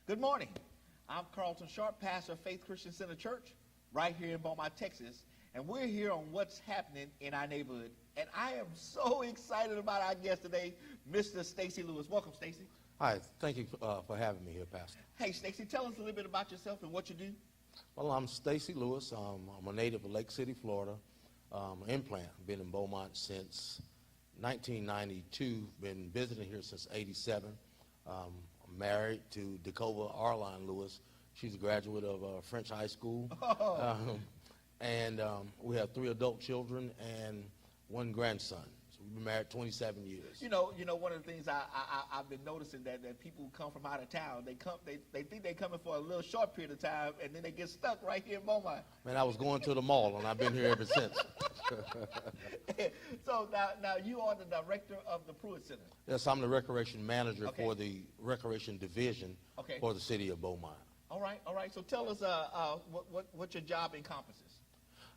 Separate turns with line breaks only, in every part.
Good morning. I'm Carlton Sharp, pastor of Faith Christian Center Church, right here in Beaumont, Texas. And we're here on what's happening in our neighborhood. And I am so excited about our guest today, Mr. Stacy Lewis. Welcome, Stacy.
Hi, thank you for having me here, Pastor.
Hey, Stacy, tell us a little bit about yourself and what you do.
Well, I'm Stacy Lewis. I'm a native of Lake City, Florida. Implant. Been in Beaumont since 1992. Been visiting here since '87. I'm married to Dakota Arline Lewis. She's a graduate of French High School.
Oh.
And we have 3 adult children and 1 grandson. So we've been married 27 years.
You know, one of the things I've been noticing that people who come from out of town, they think they're coming for a little short period of time, and then they get stuck right here in Beaumont.
Man, I was going to the mall, and I've been here ever since.
So now you are the director of the Pruitt Center.
Yes, I'm the recreation manager
Okay.
for the recreation division
Okay.
for the city of Beaumont.
All right. So tell us what your job encompasses.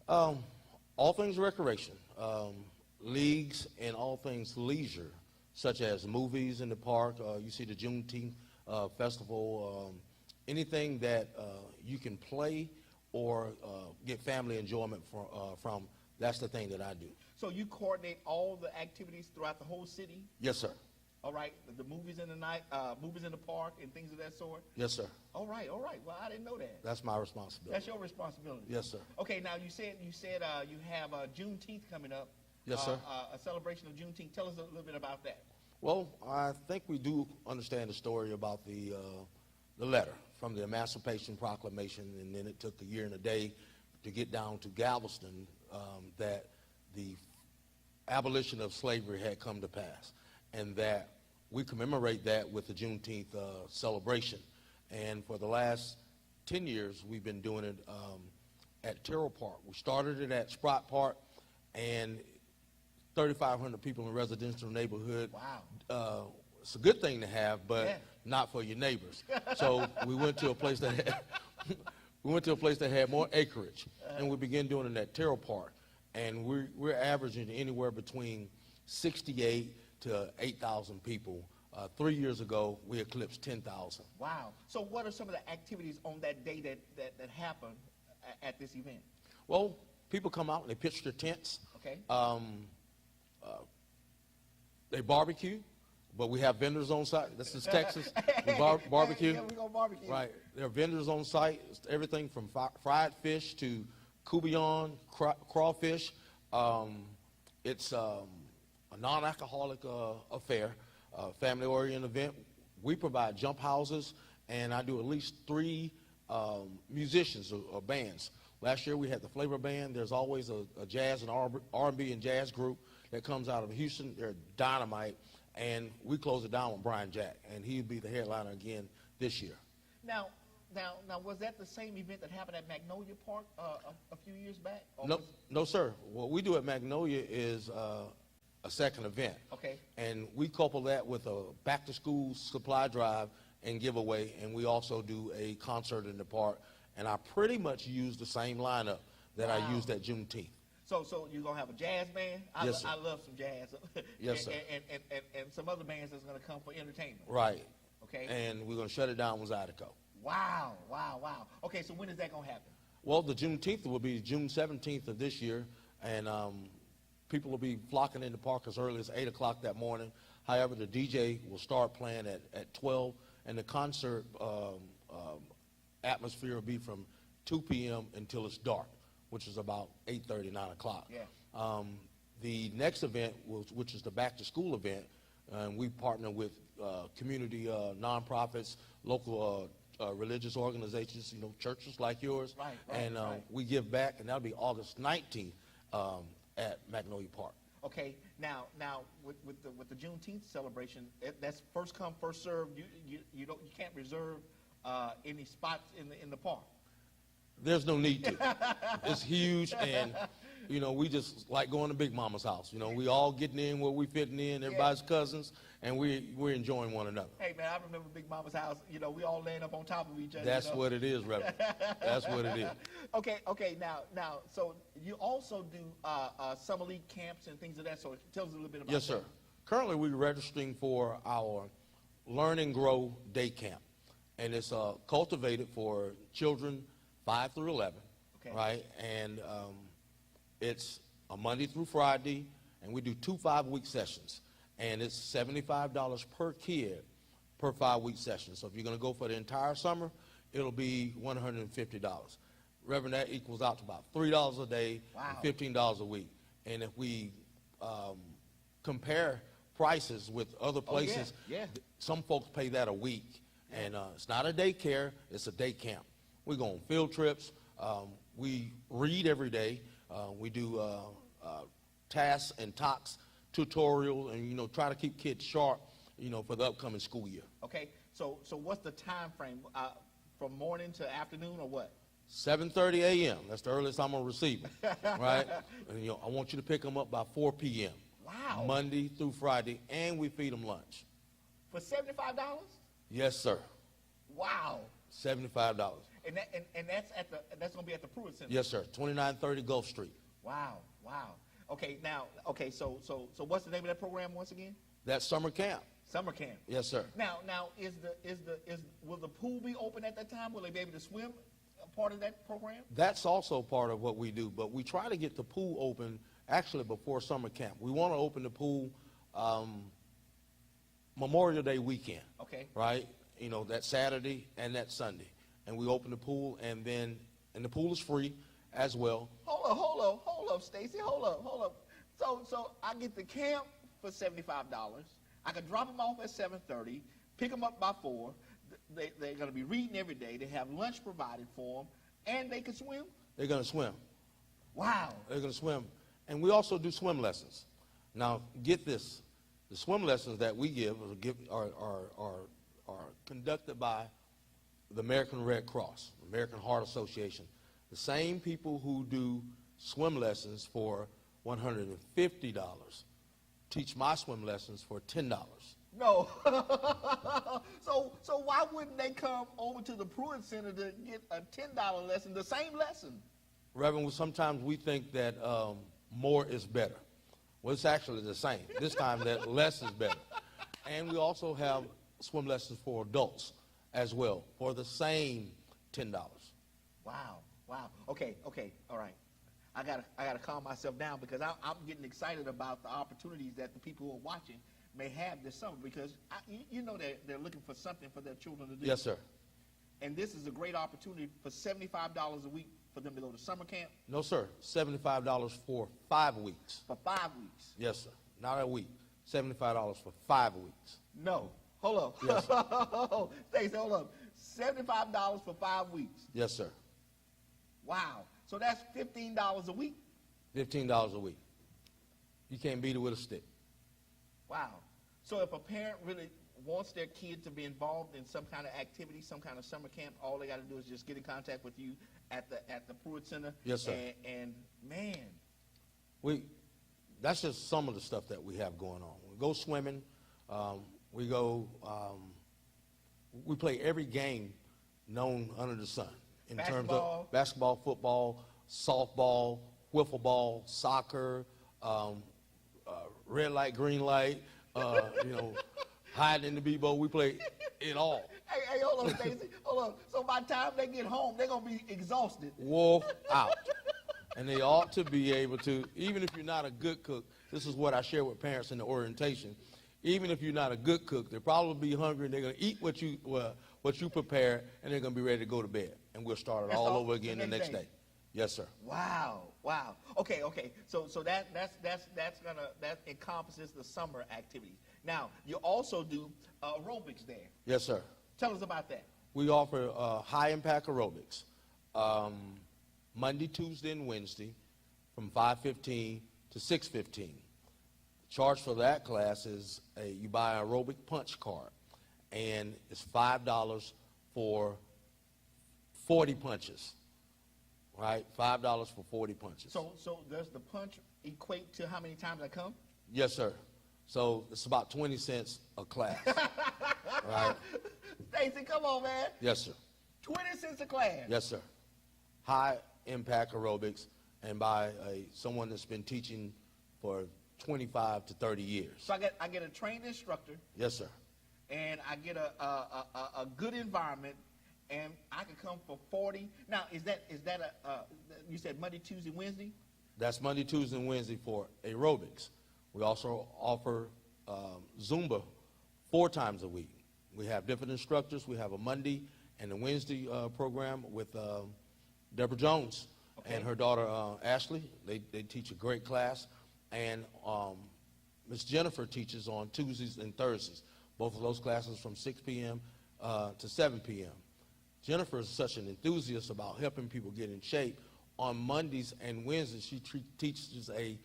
All things recreation, leagues, and all things leisure, such as movies in the park. You see the Juneteenth festival, anything that you can play or get family enjoyment from. That's the thing that I do.
So you coordinate all the activities throughout the whole city?
Yes, sir.
All right. The movies in the night, movies in the park, and things of that sort?
Yes, sir.
All right. Well, I didn't know that.
That's my responsibility.
That's your responsibility.
Yes, sir.
Okay. Now you said you have Juneteenth coming up.
Yes, sir.
A celebration of Juneteenth. Tell us a little bit about that.
Well, I think we do understand the story about the letter from the Emancipation Proclamation, and then it took a year and a day to get down to Galveston that the abolition of slavery had come to pass, and that we commemorate that with the Juneteenth celebration. And for the last 10 years, we've been doing it at Terrell Park. We started it at Sprott Park, and 3,500 people in a residential neighborhood.
Wow.
It's a good thing to have, but
Yeah.
not for your neighbors. So we went to a place that had more acreage, and we began doing it at Terrell Park. And we're averaging anywhere between 68 to 8,000 people. 3 years ago, we eclipsed 10,000.
Wow. So what are some of the activities on that day that happen at this event?
Well, people come out and they pitch their tents.
Okay.
They barbecue, but we have vendors on site. This is Texas. We barbecue.
Yeah, we're going to barbecue.
Right. There are vendors on site. It's everything from fried fish to coubillon, crawfish. It's a non-alcoholic affair, family-oriented event. We provide jump houses, and I do at least 3 musicians or bands. Last year we had the Flavor Band. There's always a jazz and R&B and jazz group that comes out of Houston. They're dynamite, and we close it down with Brian Jack, and he'll be the headliner again this year.
Now, was that the same event that happened at Magnolia Park a few years back?
No, sir. What we do at Magnolia is a second event.
Okay.
And we couple that with a back-to-school supply drive and giveaway, and we also do a concert in the park. And I pretty much use the same lineup that
Wow.
I used at Juneteenth.
So you're going to have a jazz band?
Yes, sir.
I love some jazz.
Yes, sir.
And some other bands that's going to come for entertainment.
Right.
Okay.
And we're going to shut it down with Zydeco.
Wow. Okay, so when is that going to happen?
Well, the Juneteenth will be June 17th of this year, and people will be flocking in the park as early as 8 o'clock that morning. However, the DJ will start playing at 12, and the concert atmosphere will be from 2 p.m. until it's dark, which is about 8:30, 9 o'clock.
Yeah.
The next event, which is the back-to-school event, we partner with community nonprofits, local religious organizations, churches like yours.
Right.
And we give back, and that'll be August 19th at Magnolia Park.
Okay. Now with the Juneteenth celebration, that's first come, first served. You can't reserve any spots in the park.
There's no need to. It's huge, and we just like going to Big Mama's house. We all getting in where we fitting in, everybody's cousins, and we're enjoying one another.
Hey man, I remember Big Mama's house. We all laying up on top of each other.
That's what it is, Reverend. That's what it is.
Okay. Now, so you also do summer league camps and things of that sort. Tell us a little bit about
Yes, sir.
that.
Currently, we're registering for our Learn and Grow Day Camp. And it's cultivated for children 5 through 11,
Okay.
right? And it's a Monday through Friday, and we do 2 5-week sessions. And it's $75 per kid per 5-week session. So if you're going to go for the entire summer, it'll be $150. Reverend, that equals out to about $3 a day
Wow.
and $15 a week. And if we compare prices with other places,
yeah.
some folks pay that a week. And it's not a daycare, it's a day camp. We go on field trips. We read every day. We do tasks and talks, tutorial, and, try to keep kids sharp, for the upcoming school year.
Okay, so what's the time frame? From morning to afternoon or what?
7:30 a.m. That's the earliest I'm going to receive them, right? And, I want you to pick them up by 4 p.m.
Wow.
Monday through Friday, and we feed them lunch.
For $75?
Yes, sir.
Wow.
$75.
And that's going to be at the Pruitt Center.
Yes, sir. 2930 Gulf Street.
Wow. So what's the name of that program once again?
That's summer camp.
Summer camp.
Yes, sir.
Now will the pool be open at that time? Will they be able to swim a part of that program?
That's also part of what we do, but we try to get the pool open actually before summer camp. We want to open the pool Memorial Day weekend.
Okay.
Right? That Saturday and that Sunday. And we open the pool, and the pool is free as well.
Hold up, Stacy. Hold up. So I get the camp for $75. I can drop them off at 7:30, pick them up by 4. They're going to be reading every day. They have lunch provided for them, and they can swim.
They're going to swim.
Wow.
They're going to swim. And we also do swim lessons. Now, get this. The swim lessons that we give are conducted by the American Red Cross, American Heart Association. The same people who do swim lessons for $150 teach my swim lessons for $10.
No. So why wouldn't they come over to the Pruitt Center to get a $10 lesson, the same lesson?
Reverend, sometimes we think that more is better. Well, it's actually the same. This time that less is better. And we also have swim lessons for adults as well for the same $10.
Wow. Okay, all right. I gotta calm myself down because I'm getting excited about the opportunities that the people who are watching may have this summer because they're looking for something for their children to do.
Yes, sir.
And this is a great opportunity for $75 a week for them to go to summer camp.
No, sir. $75 for 5 weeks.
For 5 weeks.
Yes, sir. Not a week. $75 for 5 weeks.
No. Hold up.
Yes,
Stacy, hold up. $75 for 5 weeks.
Yes, sir.
Wow. So that's $15 a week.
$15 a week. You can't beat it with a stick.
Wow. So if a parent really wants their kid to be involved in some kind of activity, some kind of summer camp, all they got to do is just get in contact with you at the Pruitt Center.
Yes, sir.
And man,
that's just some of the stuff that we have going on. We go swimming. We play every game known under the sun in terms of basketball, football, softball, wiffle ball, soccer, red light, green light, hide in the b-ball. We play it all.
Hey, hold on, Stacy. Hold on. So by the time they get home, they're going to be exhausted.
Wore out. And they ought to be able to, even if you're not a good cook, this is what I share with parents in the orientation, even if you're not a good cook, they'll probably be hungry and they're going to eat what you prepare, and they're going to be ready to go to bed. And we'll start it all over again the next day. Yes, sir.
Wow. Okay. So that encompasses the summer activities. Now, you also do aerobics there.
Yes, sir.
Tell us about that.
We offer high-impact aerobics Monday, Tuesday, and Wednesday from 5:15 to 6:15. Charge for that class is you buy an aerobic punch card, and it's $5 for 40 punches. Right? $5 for 40 punches.
So does the punch equate to how many times I come?
Yes, sir. So it's about 20 cents a class. Right?
Stacy, come on, man.
Yes, sir.
20 cents a class.
Yes, sir. High impact aerobics, and by someone that's been teaching for 25 to 30 years.
So I get a trained instructor.
Yes, sir.
and I get a good environment, and I can come for 40. Now, is that you said Monday, Tuesday, Wednesday?
That's Monday, Tuesday, and Wednesday for aerobics. We also offer Zumba 4 times a week. We have different instructors. We have a Monday and a Wednesday program with Deborah Jones and her daughter Ashley. They teach a great class. And Miss Jennifer teaches on Tuesdays and Thursdays. Both of those classes from 6 p.m. To 7 p.m. Jennifer is such an enthusiast about helping people get in shape. On Mondays and Wednesdays, she teaches a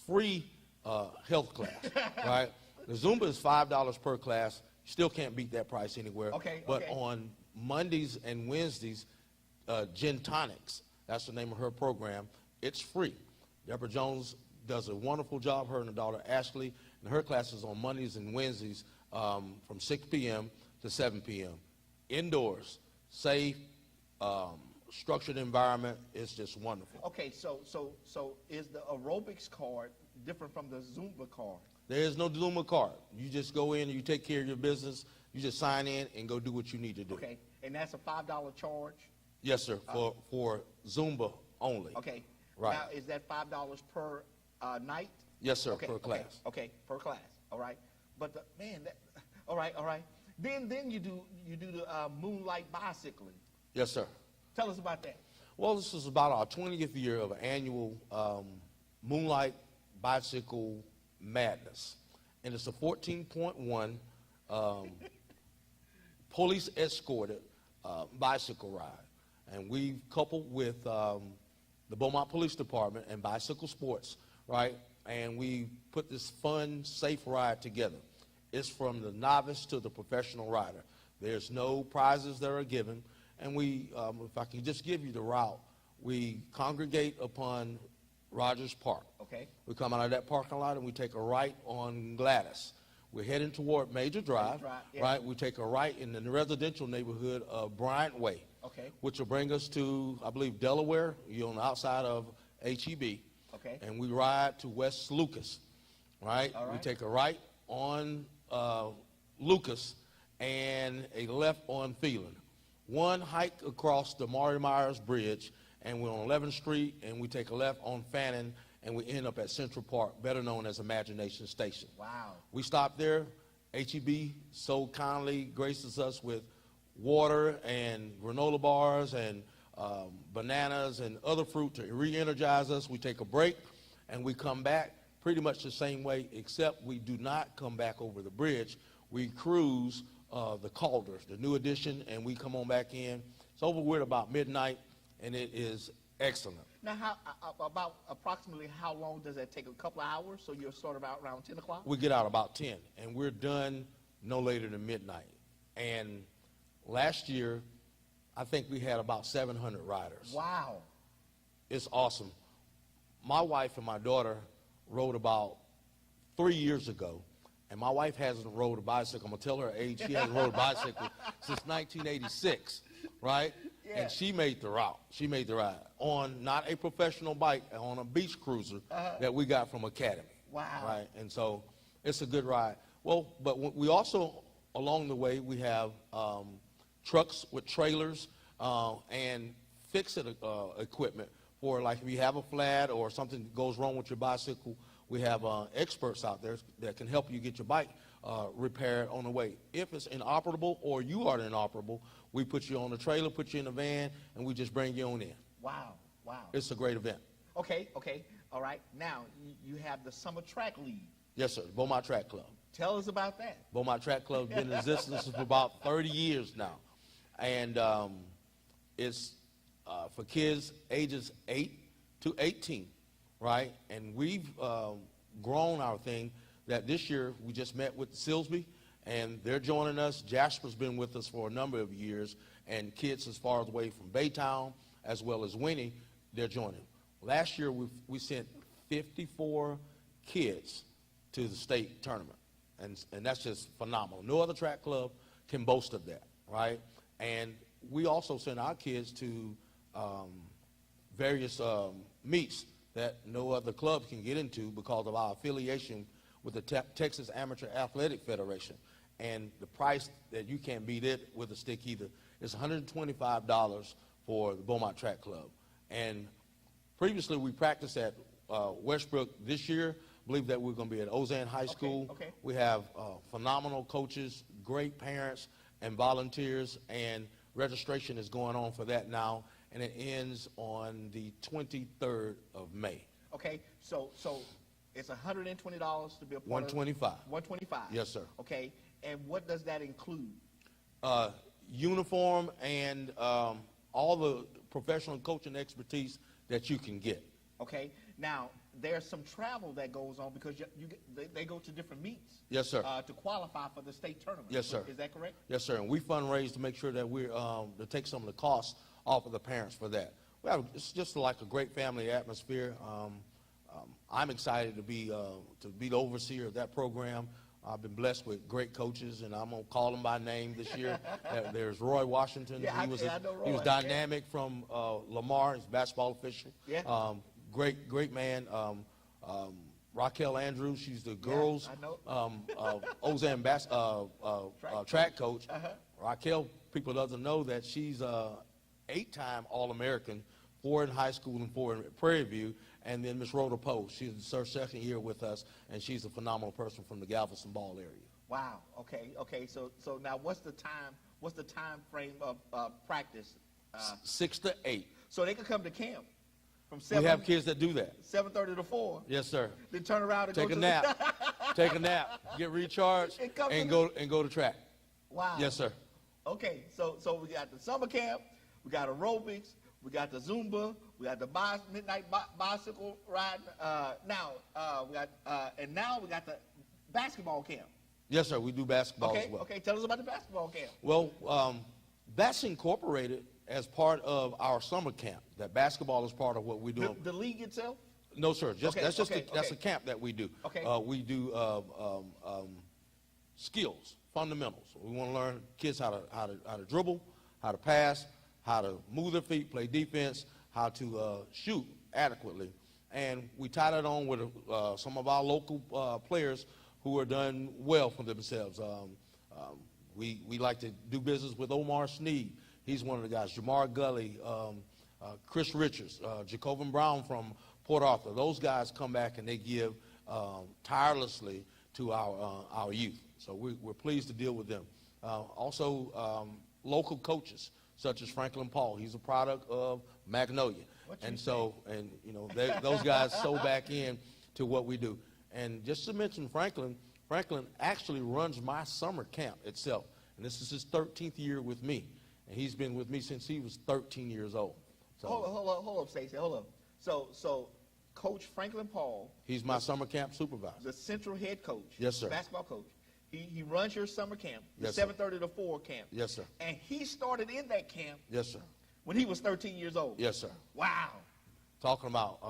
free health class, right? The Zumba is $5 per class. You still can't beat that price anywhere. But on Mondays and Wednesdays, Gin Tonics, that's the name of her program, it's free. Deborah Jones does a wonderful job, her and her daughter Ashley, and her classes on Mondays and Wednesdays from 6 p.m. to 7 p.m. Indoors, safe, structured environment. It's just wonderful.
Okay, so is the aerobics card different from the Zumba card?
There is no Zumba card. You just go in, you take care of your business, you just sign in and go do what you need to do.
Okay, and that's a $5 charge?
Yes, sir, for Zumba only.
Okay.
Right.
Now, is that $5 per night?
Yes, sir,
Okay,
per class.
Okay, per class. All right. But all right. Then you do the moonlight bicycling.
Yes, sir.
Tell us about that.
Well, this is about our 20th year of annual Moonlight Bicycle Madness. And it's a 14.1 police escorted bicycle ride. And we've coupled with the Beaumont Police Department and Bicycle Sports, right? And we put this fun, safe ride together. It's from the novice to the professional rider. There's no prizes that are given. And we, if I can just give you the route, we congregate upon Rogers Park.
Okay.
We come out of that parking lot and we take a right on Gladys. We're heading toward Major Drive,
yeah.
right? We take a right in the residential neighborhood of Bryant Way,
okay,
which will bring us to, I believe, Delaware. You're on the outside of HEB.
Okay.
And we ride to West Lucas, right?
All right.
We take a right on Lucas and a left on Phelan. One hike across the Maury Myers Bridge, and we're on 11th Street, and we take a left on Fannin, and we end up at Central Park, better known as Imagination Station.
Wow.
We stop there. HEB so kindly graces us with water and granola bars and bananas and other fruit to re-energize us. We take a break, and we come back pretty much the same way, except we do not come back over the bridge. We cruise the Calder, the new edition, and we come on back in. It's over with about midnight, and it is excellent.
Now, about approximately how long does that take? A couple of hours? So you're sort of out around 10 o'clock?
We get out about 10, and we're done no later than midnight. And last year, I think we had about 700 riders.
Wow.
It's awesome. My wife and my daughter rode about 3 years ago, and my wife hasn't rode a bicycle. I'm going to tell her age. She hasn't rode a bicycle since 1986, right?
Yeah.
And she made the route. She made the ride on not a professional bike, on a beach cruiser that we got from Academy.
Wow.
Right? And so it's a good ride. Well, but we also, along the way, we have trucks with trailers and fix-it equipment for, like, if you have a flat or something goes wrong with your bicycle, we have experts out there that can help you get your bike repaired on the way. If it's inoperable or you are inoperable, we put you on the trailer, put you in the van, and we just bring you on in.
Wow.
It's a great event.
Okay. All right. Now, you have the Summer Track League.
Yes, sir. Beaumont Track Club.
Tell us about that.
Beaumont Track Club has been in existence for about 30 years now. And it's for kids ages 8 to 18, right? And we've grown our thing that this year we just met with Silsby, and they're joining us. Jasper's been with us for a number of years, and kids as far away from Baytown as well as Winnie, they're joining. Last year we sent 54 kids to the state tournament, and that's just phenomenal. No other track club can boast of that, right? And we also send our kids to various meets that no other club can get into because of our affiliation with the Texas Amateur Athletic Federation. and the price that you can't beat it with a stick either. It's $125 for the Beaumont Track Club. And previously we practiced at Westbrook. This year, I believe that we're going to be at Ozan High School.
Okay.
We have phenomenal coaches, great parents and volunteers, and registration is going on for that now, and it ends on the 23rd of May.
Okay, so it's $120 to be a part
125.
of 125.
Yes, sir.
Okay, and what does that include?
Uniform and all the professional coaching expertise that you can get.
Okay, now there's some travel that goes on because they go to different meets.
Yes, sir.
To qualify for the state tournament.
Yes, sir.
Is that correct?
Yes, sir. And we fundraise to make sure that we're to take some of the costs off of the parents for that. It's just like a great family atmosphere. I'm excited to be the overseer of that program. I've been blessed with great coaches, and I'm gonna call them by name this year. There's Roy Washington.
Yeah,
I know Roy. He was dynamic from Lamar. He's a basketball official.
Yeah.
Great man. Raquel Andrews, she's the girls Ozan track coach. Raquel, people doesn't know that she's a 8-time All-American, 4 in high school and 4 in Prairie View. And then Miss Rhoda Poe, she's her second year with us, and she's a phenomenal person from the Galveston Ball area.
Wow. Okay. So now what's the time frame of practice?
6 to 8.
So they can come to camp from 7.
We have kids that do that.
7:30 to 4.
Yes, sir.
Then turn around and
take
go
a nap. Take a nap. Get recharged and go to track.
Wow.
Yes, sir.
Okay. So we got the summer camp, we got aerobics, we got the Zumba, we got the midnight bicycle ride. Now we got the basketball camp.
Yes, sir. We do basketball as well.
Okay. Tell us about the basketball camp.
Well, that's incorporated as part of our summer camp. That basketball is part of what we do.
The league itself?
No, sir. That's a camp that we do.
Okay.
We do skills, fundamentals. We want to learn kids how to dribble, how to pass, how to move their feet, play defense, how to shoot adequately. And we tie that on with some of our local players who are done well for themselves. We like to do business with Omar Sneed. He's one of the guys. Jamar Gully, Chris Richards, Jacobin Brown from Port Arthur. Those guys come back and they give tirelessly to our youth. So we're pleased to deal with them. Also, local coaches such as Franklin Paul. He's a product of Magnolia. Those guys sew back in to what we do. And just to mention Franklin actually runs my summer camp itself. And this is his 13th year with me. And he's been with me since he was 13 years old. So,
hold up, Stacy. Hold up. So Coach Franklin Paul.
He's my summer camp supervisor.
The central head coach.
Yes, sir.
Basketball coach. He runs your summer camp, the
Yes,
7:30 to 4 camp.
Yes, sir.
And he started in that camp.
Yes, sir.
When he was 13 years old.
Yes, sir.
Wow.
Talking about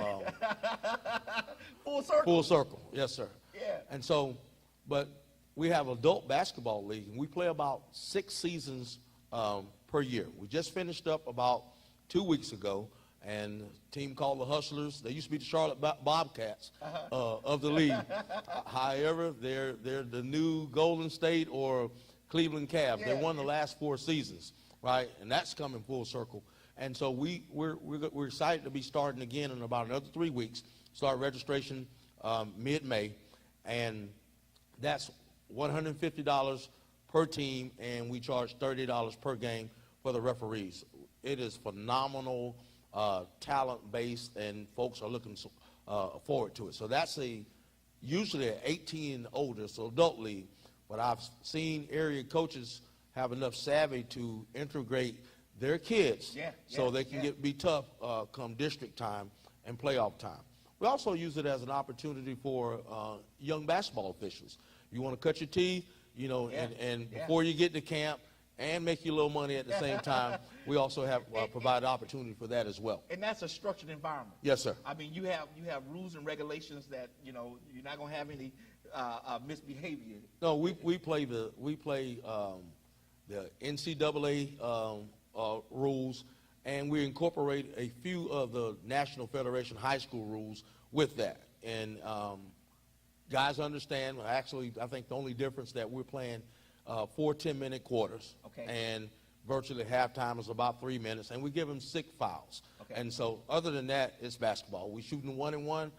full circle.
Full circle. Yes, sir.
Yeah.
And so, but we have adult basketball league, and we play about 6 seasons per year. We just finished up about 2 weeks ago, and a team called the Hustlers. They used to be the Charlotte Bobcats of the league. However, they're the new Golden State or Cleveland Cavs. They won the last 4 seasons, right? And that's coming full circle. And so we're excited to be starting again in about another 3 weeks. Start registration mid-May, and that's $150 per team, and we charge $30 per game for the referees. It is phenomenal, talent-based, and folks are looking forward to it. So that's usually an 18 and older, so adult league. But I've seen area coaches have enough savvy to integrate their kids so they can be tough come district time and playoff time. We also use it as an opportunity for young basketball officials. You want to cut your teeth, and before you get to camp and make you a little money at the same time, we also have provide opportunity for that as well.
And that's a structured environment.
Yes, sir.
I mean, you have rules and regulations that you're not going to have any misbehavior.
No, we play the NCAA rules, and we incorporate a few of the National Federation high school rules with that. And guys understand. Actually, I think the only difference that we're playing 4 10-minute quarters.
Okay.
And virtually halftime is about 3 minutes, and we give them 6 fouls.
Okay.
And so other than that, it's basketball. We shooting 1-and-1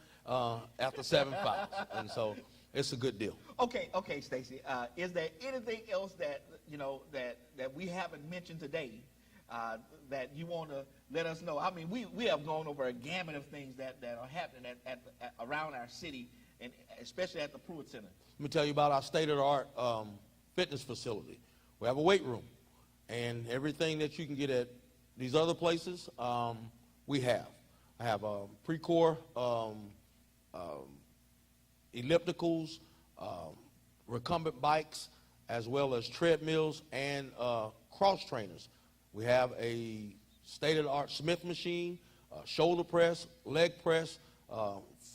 after 7 fouls, and so it's a good deal.
Okay, Stacy. Is there anything else that that we haven't mentioned today that you want to let us know? I mean, we have gone over a gamut of things that are happening at around our city, and especially at the Pruitt Center.
Let me tell you about our state-of-the-art fitness facility. We have a weight room, and everything that you can get at these other places, we have. I have pre-core ellipticals, recumbent bikes, as well as treadmills and cross trainers. We have a state-of-the-art Smith machine, shoulder press, leg press,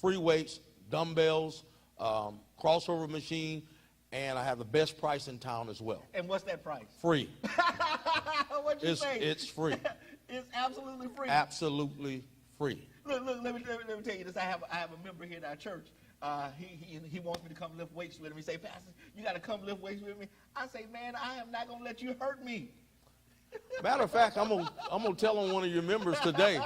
free weights, dumbbells, crossover machine, and I have the best price in town as well.
And what's that price?
Free.
What'd you say?
It's free.
It's absolutely free.
Absolutely free.
Look, let me tell you this. I have a member here in our church. He wants me to come lift weights with him. He say, Pastor, you got to come lift weights with me. I say, man, I am not gonna let you hurt me.
Matter of fact, I'm gonna tell on one of your members today.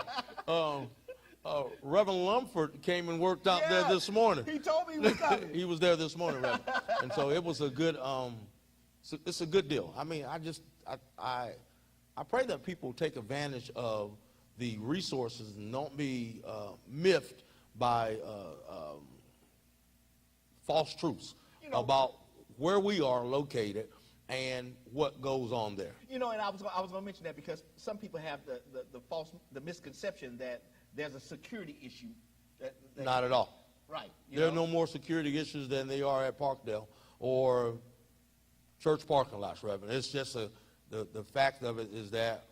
Reverend Lumford came and worked out there this morning.
He told me he was coming.
He was there this morning, Reverend. And so it was a good. It's a good deal. I mean, I pray that people take advantage of the resources and don't be miffed by false truths about where we are located and what goes on there.
And I was going to mention that because some people have the misconception that there's a security issue.
Not at all.
Right.
There are no more security issues than they are at Parkdale or church parking lots, Reverend. It's just the fact of it is that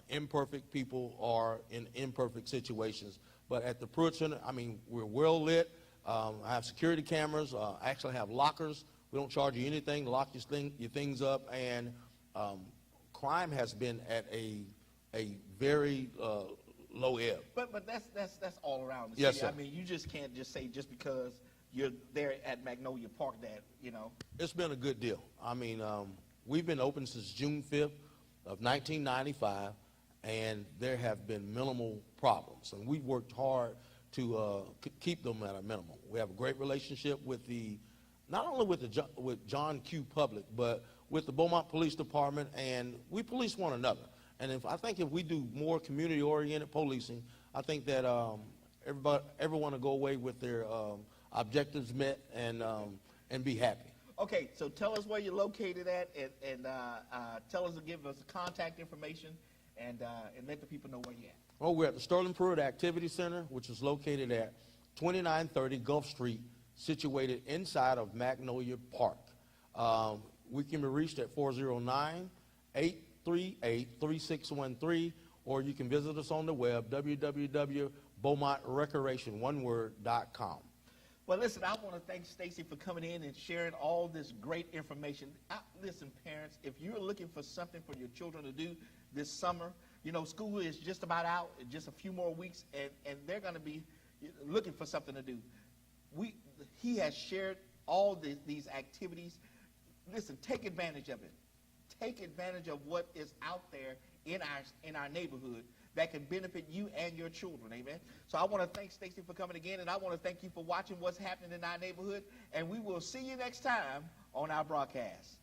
imperfect people are in imperfect situations. But at the Pruitt Center, I mean, we're well lit. I have security cameras. I actually have lockers. We don't charge you anything to lock your things up. And crime has been at a very low ebb.
But that's all around the city.
Yes, sir.
I mean, you just can't just say just because you're there at Magnolia Park that.
It's been a good deal. I mean, we've been open since June 5th of 1995, and there have been minimal problems. And we've worked hard to keep them at a minimum. We have a great relationship with not only with John Q. Public, but with the Beaumont Police Department, and we police one another. And I think if we do more community-oriented policing, I think that everyone will go away with their objectives met and be happy.
Okay, so tell us where you're located at, and tell us to give us the contact information, and let the people know where you're at.
Well, we're at the Sterling Pruitt Activity Center, which is located at 2930 Gulf Street, situated inside of Magnolia Park. We can be reached at 409-838-3613, or you can visit us on the web, www.beaumontrecreation.com.
Well, listen, I want to thank Stacy for coming in and sharing all this great information. Listen, parents, if you're looking for something for your children to do this summer, school is just about out, in just a few more weeks, and they're going to be looking for something to do. He has shared all these activities. Listen, take advantage of it. Take advantage of what is out there in our neighborhood that can benefit you and your children, amen? So I want to thank Stacy for coming again, and I want to thank you for watching what's happening in our neighborhood, and we will see you next time on our broadcast.